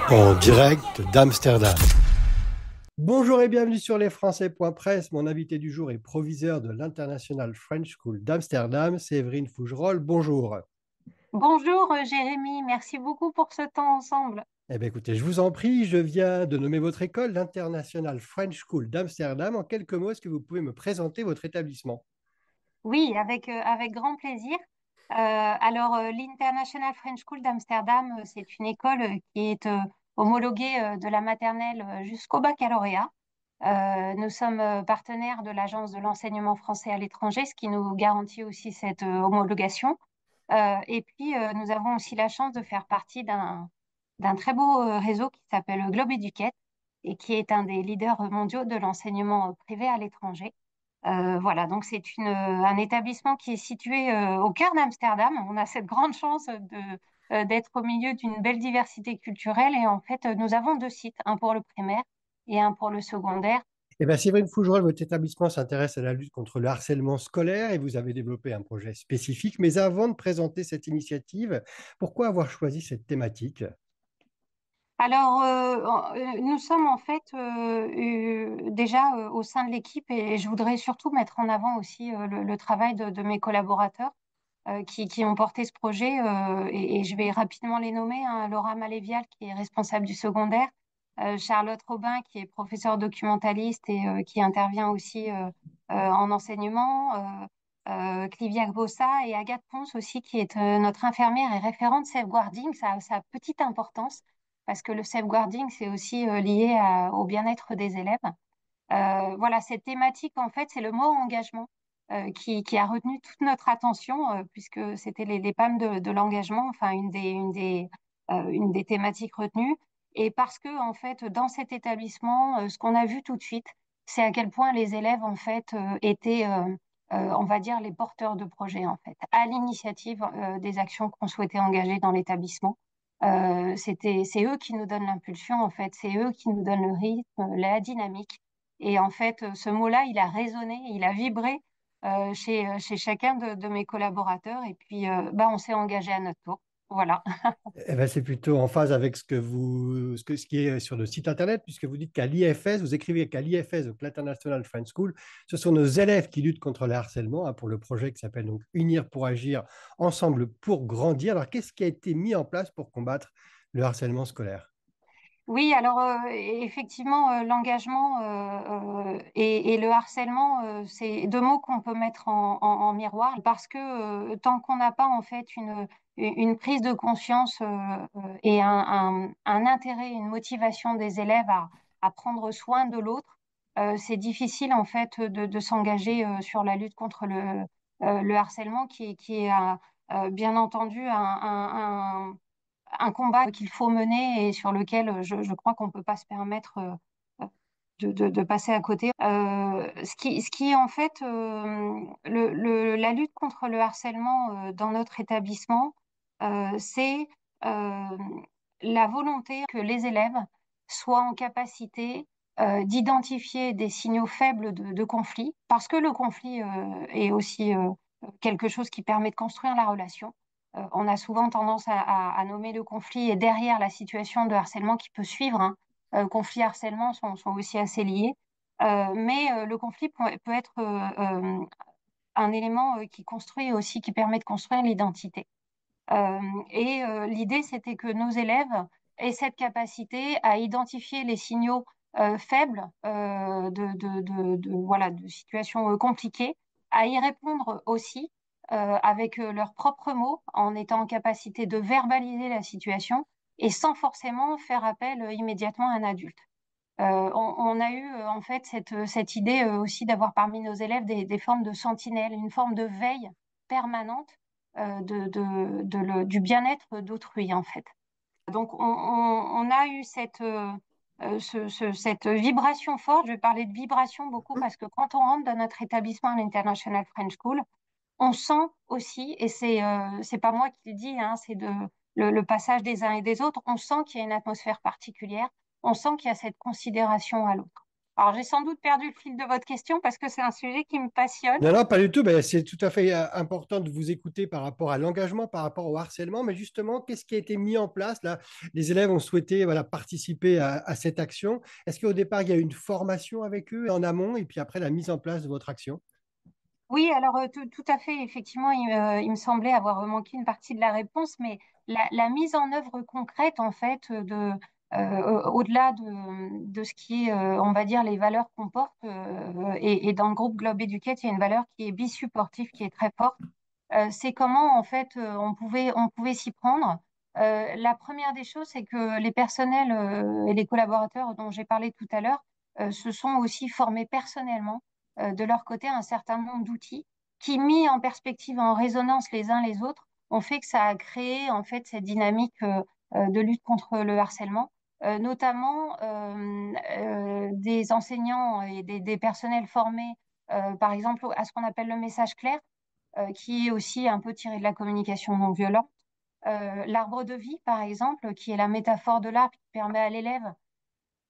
En direct d'Amsterdam. Bonjour et bienvenue sur lesfrançais.press. Mon invité du jour est proviseur de l'International French School d'Amsterdam, Séverine Fougerolles. Bonjour. Bonjour Jérémy, merci beaucoup pour ce temps ensemble. Eh bien, écoutez, je vous en prie, je viens de nommer votre école, l'International French School d'Amsterdam. En quelques mots, est-ce que vous pouvez me présenter votre établissement? Oui, avec grand plaisir. L'International French School d'Amsterdam, c'est une école qui est homologuée de la maternelle jusqu'au baccalauréat. Nous sommes partenaires de l'Agence de l'enseignement français à l'étranger, ce qui nous garantit aussi cette homologation. Nous avons aussi la chance de faire partie d'un très beau réseau qui s'appelle Globe Educate et qui est un des leaders mondiaux de l'enseignement privé à l'étranger. Voilà, donc un établissement qui est situé au cœur d'Amsterdam. On a cette grande chance d'être au milieu d'une belle diversité culturelle et en fait, nous avons deux sites, un pour le primaire et un pour le secondaire. Eh bien, Séverine Fougerolles, votre établissement s'intéresse à la lutte contre le harcèlement scolaire et vous avez développé un projet spécifique. Mais avant de présenter cette initiative, pourquoi avoir choisi cette thématique? Nous sommes en fait déjà au sein de l'équipe et je voudrais surtout mettre en avant aussi le travail de mes collaborateurs qui ont porté ce projet et je vais rapidement les nommer, hein. Laura Malévial qui est responsable du secondaire, Charlotte Robin qui est professeure documentaliste et qui intervient aussi en enseignement, Clivia Gbossa et Agathe Ponce aussi qui est notre infirmière et référente safeguarding. Ça a sa petite importance parce que le safeguarding c'est aussi lié au bien-être des élèves. Voilà, cette thématique, en fait, c'est le mot engagement qui a retenu toute notre attention, puisque c'était les PAM de l'engagement, enfin, une des thématiques retenues. Et parce que, en fait, dans cet établissement, ce qu'on a vu tout de suite, c'est à quel point les élèves, en fait, étaient, on va dire, les porteurs de projets, en fait, à l'initiative des actions qu'on souhaitait engager dans l'établissement. C'est eux qui nous donnent l'impulsion, en fait, c'est eux qui nous donnent le rythme, la dynamique. Et en fait, ce mot-là, il a résonné, il a vibré chez chacun de mes collaborateurs. Et puis, on s'est engagé à notre tour. Voilà. Eh ben, c'est plutôt en phase avec ce qui est sur le site internet, puisque vous dites qu'à l'IFS, vous écrivez qu'à l'IFS, donc l'International French School, ce sont nos élèves qui luttent contre le harcèlement, hein, pour le projet qui s'appelle donc Unir pour agir, ensemble pour grandir. Alors, qu'est-ce qui a été mis en place pour combattre le harcèlement scolaire? Oui, effectivement, l'engagement et le harcèlement, c'est deux mots qu'on peut mettre en miroir parce que tant qu'on n'a pas en fait une prise de conscience et un intérêt, une motivation des élèves à prendre soin de l'autre, c'est difficile en fait de s'engager sur la lutte contre le harcèlement qui est bien entendu un combat qu'il faut mener et sur lequel je crois qu'on ne peut pas se permettre de passer à côté. Ce qui en fait, la lutte contre le harcèlement dans notre établissement, c'est euh, la volonté que les élèves soient en capacité d'identifier des signaux faibles de conflit, parce que le conflit est aussi quelque chose qui permet de construire la relation. On a souvent tendance à nommer le conflit et derrière la situation de harcèlement qui peut suivre, hein, conflit et harcèlement sont aussi assez liés. Le conflit peut être un élément qui construit aussi, qui permet de construire l'identité. L'idée, c'était que nos élèves aient cette capacité à identifier les signaux faibles voilà, de situations compliquées, à y répondre aussi avec leurs propres mots, en étant en capacité de verbaliser la situation et sans forcément faire appel immédiatement à un adulte. On a eu en fait cette idée aussi d'avoir parmi nos élèves des formes de sentinelles, une forme de veille permanente du bien-être d'autrui en fait. Donc on a eu cette vibration forte. Je vais parler de vibration beaucoup parce que quand on rentre dans notre établissement, l'International French School, on sent aussi, et c'est pas moi qui le dis, hein, c'est le passage des uns et des autres, on sent qu'il y a une atmosphère particulière, on sent qu'il y a cette considération à l'autre. Alors, j'ai sans doute perdu le fil de votre question parce que c'est un sujet qui me passionne. Non, non, pas du tout. Ben, c'est tout à fait important de vous écouter par rapport à l'engagement, par rapport au harcèlement. Mais justement, qu'est-ce qui a été mis en place là? Les élèves ont souhaité voilà, participer à cette action. Est-ce qu'au départ, il y a eu une formation avec eux en amont et puis après la mise en place de votre action? Oui, alors tout à fait, effectivement, il me semblait avoir manqué une partie de la réponse, mais la mise en œuvre concrète, en fait, au-delà de ce qui est, on va dire, les valeurs qu'on porte, et dans le groupe Globe Educate, il y a une valeur qui est bi-supportive, qui est très forte. C'est comment, en fait, on pouvait s'y prendre. La première des choses, c'est que les personnels et les collaborateurs dont j'ai parlé tout à l'heure se sont aussi formés personnellement de leur côté un certain nombre d'outils qui, mis en perspective, en résonance les uns les autres, ont fait que ça a créé en fait cette dynamique de lutte contre le harcèlement, notamment des enseignants et des personnels formés, par exemple, à ce qu'on appelle le message clair, qui est aussi un peu tiré de la communication non violente. L'arbre de vie, par exemple, qui est la métaphore de l'arbre qui permet à l'élève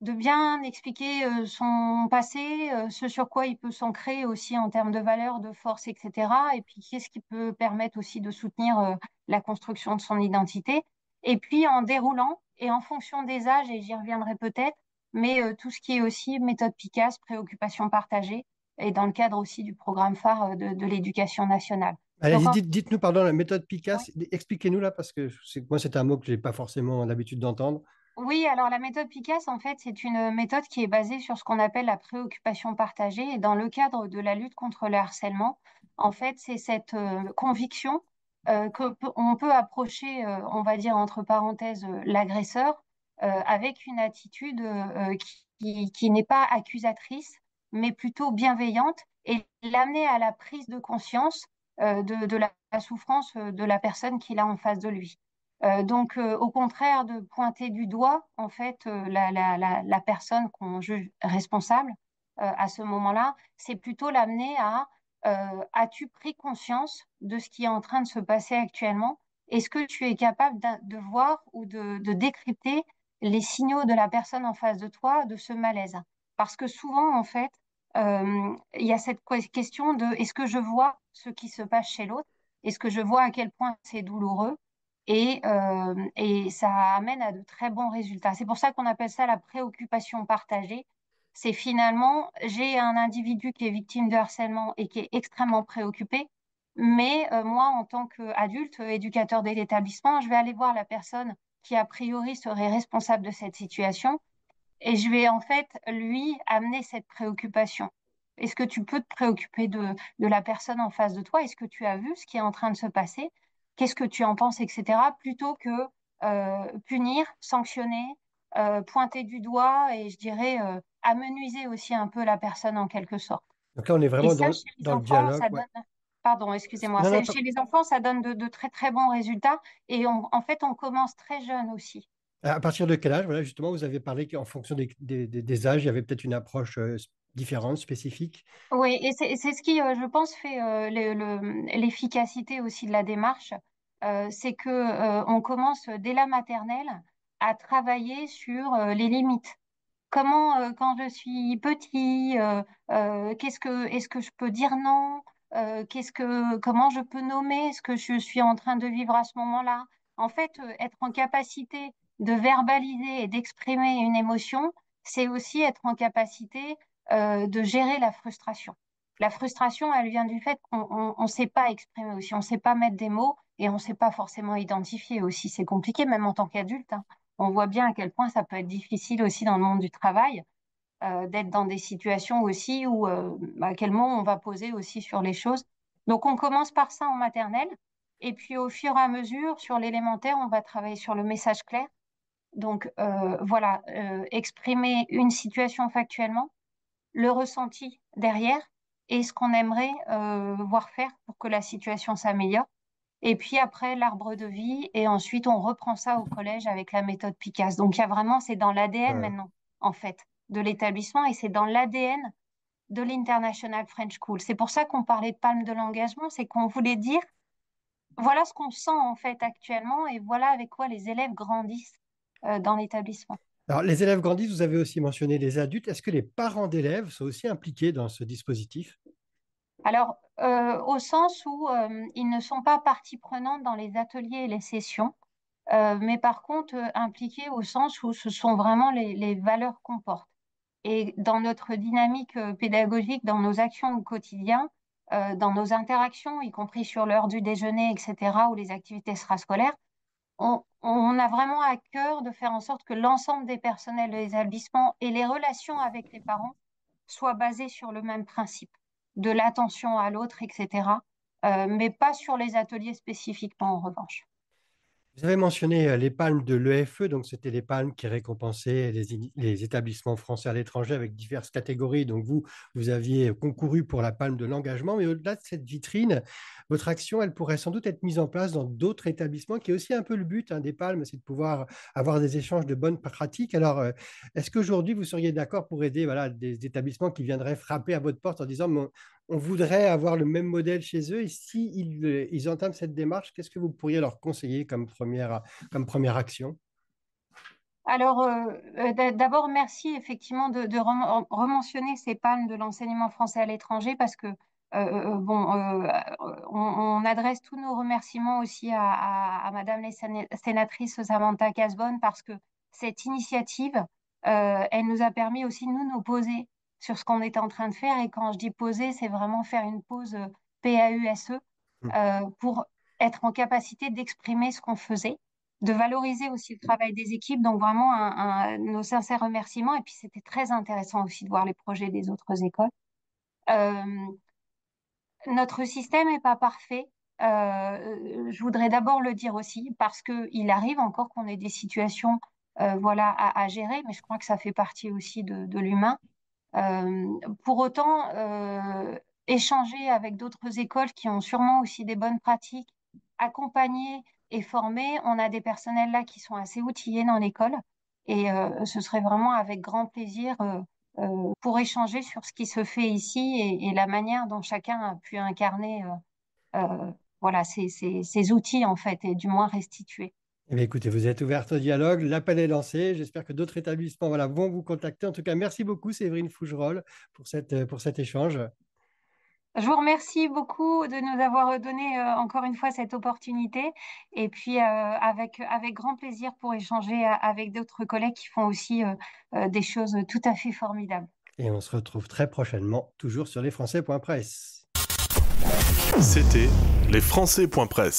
de bien expliquer son passé, ce sur quoi il peut s'ancrer aussi en termes de valeurs, de force, etc. Et puis, qu'est-ce qui peut permettre aussi de soutenir la construction de son identité. Et puis, en déroulant et en fonction des âges, et j'y reviendrai peut-être, mais tout ce qui est aussi méthode PICAS, préoccupation partagée, et dans le cadre aussi du programme phare de l'éducation nationale. Donc, Allez-y, dites-nous, pardon, la méthode oui. PICAS. Expliquez-nous là, parce que moi, c'est un mot que je n'ai pas forcément l'habitude d'entendre. Oui, alors la méthode PICAS, en fait, c'est une méthode qui est basée sur ce qu'on appelle la préoccupation partagée. Et dans le cadre de la lutte contre le harcèlement, en fait, c'est cette conviction on peut approcher, on va dire entre parenthèses, l'agresseur avec une attitude qui n'est pas accusatrice, mais plutôt bienveillante et l'amener à la prise de conscience de la souffrance de la personne qu'il a en face de lui. Donc, au contraire de pointer du doigt, en fait, la personne qu'on juge responsable à ce moment-là, c'est plutôt l'amener à as-tu pris conscience de ce qui est en train de se passer actuellement? Est-ce que tu es capable de voir ou de décrypter les signaux de la personne en face de toi de ce malaise? Parce que souvent, en fait, il y a cette question de est-ce que je vois ce qui se passe chez l'autre? Est-ce que je vois à quel point c'est douloureux? Et ça amène à de très bons résultats. C'est pour ça qu'on appelle ça la préoccupation partagée. C'est finalement, j'ai un individu qui est victime de harcèlement et qui est extrêmement préoccupé, mais moi, en tant qu'adulte, éducateur de l'établissement, je vais aller voir la personne qui, a priori, serait responsable de cette situation et je vais en fait lui amener cette préoccupation. Est-ce que tu peux te préoccuper de la personne en face de toi? Est-ce que tu as vu ce qui est en train de se passer? Qu'est-ce que tu en penses, etc. Plutôt que punir, sanctionner, pointer du doigt et je dirais amenuiser aussi un peu la personne en quelque sorte. Donc là, on est Et vraiment ça, chez les dans le enfants, dialogue. ça Ouais. donne... Pardon, excusez-moi. Non, non, Chez les enfants, ça donne de très très bons résultats et en fait, on commence très jeune aussi. à partir de quel âge, voilà, justement, vous avez parlé qu'en fonction des âges, il y avait peut-être une approche différente, spécifique. Oui, et c'est ce qui, je pense, fait l'efficacité aussi de la démarche. C'est que on commence dès la maternelle à travailler sur les limites. Comment, quand je suis petit, est-ce que je peux dire non? Comment je peux nommer ce que je suis en train de vivre à ce moment-là? En fait, être en capacité de verbaliser et d'exprimer une émotion, c'est aussi être en capacité de gérer la frustration. La frustration, elle vient du fait qu'on ne sait pas exprimer aussi, on ne sait pas mettre des mots et on ne sait pas forcément identifier aussi. C'est compliqué, même en tant qu'adulte, hein. On voit bien à quel point ça peut être difficile aussi dans le monde du travail, d'être dans des situations aussi où à quel moment on va poser aussi sur les choses. Donc on commence par ça en maternelle, et puis au fur et à mesure, sur l'élémentaire, on va travailler sur le message clair. Donc voilà, exprimer une situation factuellement, le ressenti derrière, et ce qu'on aimerait voir faire pour que la situation s'améliore. Et puis après, l'arbre de vie. Et ensuite, on reprend ça au collège avec la méthode Picasse. Donc, il y a vraiment, c'est dans l'ADN Ouais. maintenant, en fait, de l'établissement et c'est dans l'ADN de l'International French School. C'est pour ça qu'on parlait de palme de l'engagement, c'est qu'on voulait dire, voilà ce qu'on sent en fait actuellement et voilà avec quoi les élèves grandissent dans l'établissement. Alors, les élèves grandissent, vous avez aussi mentionné les adultes. Est-ce que les parents d'élèves sont aussi impliqués dans ce dispositif? Alors, au sens où ils ne sont pas partie prenante dans les ateliers et les sessions, mais par contre impliqués au sens où ce sont vraiment les valeurs qu'on porte. Et dans notre dynamique pédagogique, dans nos actions au quotidien, dans nos interactions, y compris sur l'heure du déjeuner, etc., ou les activités extrascolaires, on a vraiment à cœur de faire en sorte que l'ensemble des personnels des établissements et les relations avec les parents soient basées sur le même principe, de l'attention à l'autre, etc., mais pas sur les ateliers spécifiquement en revanche. Vous avez mentionné les palmes de l'EFE, donc c'était les palmes qui récompensaient les établissements français à l'étranger avec diverses catégories. Donc vous aviez concouru pour la palme de l'engagement, mais au-delà de cette vitrine, votre action, elle pourrait sans doute être mise en place dans d'autres établissements, qui est aussi un peu le but des palmes, c'est de pouvoir avoir des échanges de bonnes pratiques. Alors, est-ce qu'aujourd'hui, vous seriez d'accord pour aider voilà, des établissements qui viendraient frapper à votre porte en disant, on voudrait avoir le même modèle chez eux. Et si ils entament cette démarche, qu'est-ce que vous pourriez leur conseiller comme première action? Alors, d'abord, merci effectivement de rementionner ces palmes de l'enseignement français à l'étranger parce que, bon, on adresse tous nos remerciements aussi à Madame les sénatrices Samantha Casbonne parce que cette initiative, elle nous a permis aussi de nous poser sur ce qu'on était en train de faire. Et quand je dis poser, c'est vraiment faire une pause PAUSE pour être en capacité d'exprimer ce qu'on faisait, de valoriser aussi le travail des équipes. Donc vraiment, nos sincères remerciements. Et puis, c'était très intéressant aussi de voir les projets des autres écoles. Euh, Notre système n'est pas parfait. Je voudrais d'abord le dire aussi parce qu'il arrive encore qu'on ait des situations voilà, à gérer, mais je crois que ça fait partie aussi de l'humain. Euh, pour autant, échanger avec d'autres écoles qui ont sûrement aussi des bonnes pratiques, accompagner et former, on a des personnels là qui sont assez outillés dans l'école et ce serait vraiment avec grand plaisir pour échanger sur ce qui se fait ici et la manière dont chacun a pu incarner voilà, ces outils en fait et du moins restituer. Eh bien, écoutez, vous êtes ouverte au dialogue, l'appel est lancé. J'espère que d'autres établissements voilà, vont vous contacter. En tout cas, merci beaucoup, Séverine Fougerolles, pour cet échange. Je vous remercie beaucoup de nous avoir donné encore une fois cette opportunité et puis avec grand plaisir pour échanger avec d'autres collègues qui font aussi des choses tout à fait formidables. Et on se retrouve très prochainement, toujours sur lesfrançais.press. C'était lesfrançais.press.